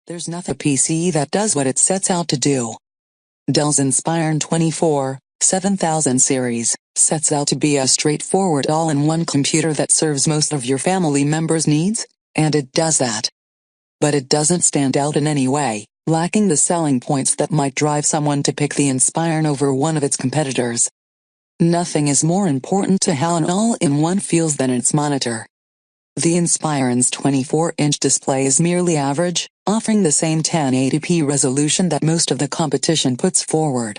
There's nothing PC that does what it sets out to do. Dell's Inspiron 24, 7000 series sets out to be a straightforward all-in-one computer that serves most of your family members' needs, and it does that. But it doesn't stand out in any way, lacking the selling points that might drive someone to pick the Inspiron over one of its competitors. Nothing is more important to how an all-in-one feels than its monitor. The Inspiron's 24-inch display is merely average, offering the same 1080p resolution that most of the competition puts forward.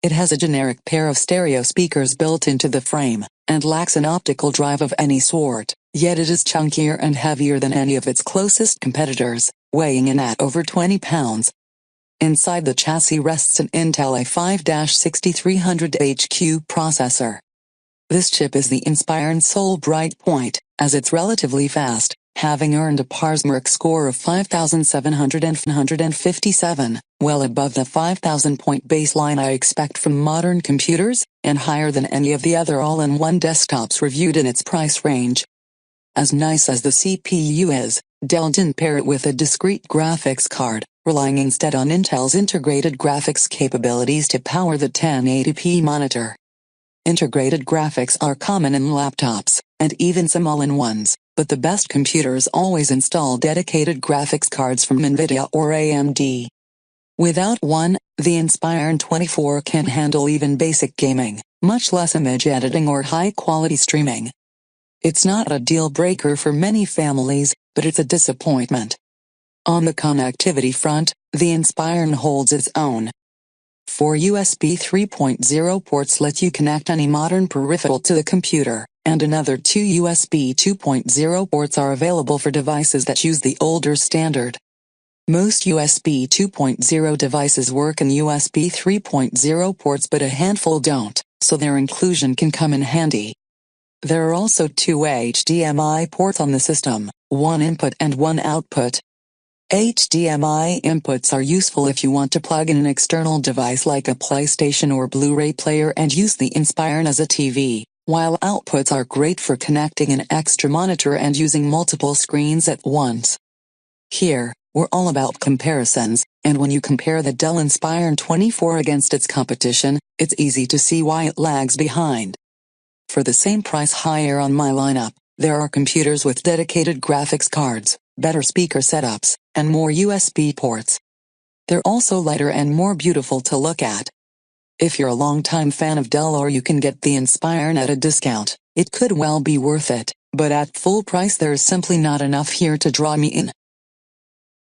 It has a generic pair of stereo speakers built into the frame, and lacks an optical drive of any sort, yet it is chunkier and heavier than any of its closest competitors, weighing in at over 20 pounds. Inside the chassis rests an Intel i5-6300HQ processor. This chip is the Inspiron's sole bright point, as it's relatively fast, having earned a Parsmark score of 5,757, well above the 5,000-point baseline I expect from modern computers, and higher than any of the other all-in-one desktops reviewed in its price range. As nice as the CPU is, Dell didn't pair it with a discrete graphics card, relying instead on Intel's integrated graphics capabilities to power the 1080p monitor. Integrated graphics are common in laptops, and even some all-in-ones, but the best computers always install dedicated graphics cards from NVIDIA or AMD. Without one, the Inspiron 24 can't handle even basic gaming, much less image editing or high-quality streaming. It's not a deal-breaker for many families, but it's a disappointment. On the connectivity front, the Inspiron holds its own. 4 USB 3.0 ports let you connect any modern peripheral to the computer, and another 2 USB 2.0 ports are available for devices that use the older standard. Most USB 2.0 devices work in USB 3.0 ports, but a handful don't, so their inclusion can come in handy. There are also 2 HDMI ports on the system, one input and one output. HDMI inputs are useful if you want to plug in an external device like a PlayStation or Blu-ray player and use the Inspiron as a TV, while outputs are great for connecting an extra monitor and using multiple screens at once. Here, we're all about comparisons, and when you compare the Dell Inspiron 24 against its competition, it's easy to see why it lags behind. For the same price higher on my lineup, there are computers with dedicated graphics cards, better speaker setups, and more USB ports. They're also lighter and more beautiful to look at. If you're a longtime fan of Dell or you can get the Inspiron at a discount, it could well be worth it, but at full price there's simply not enough here to draw me in.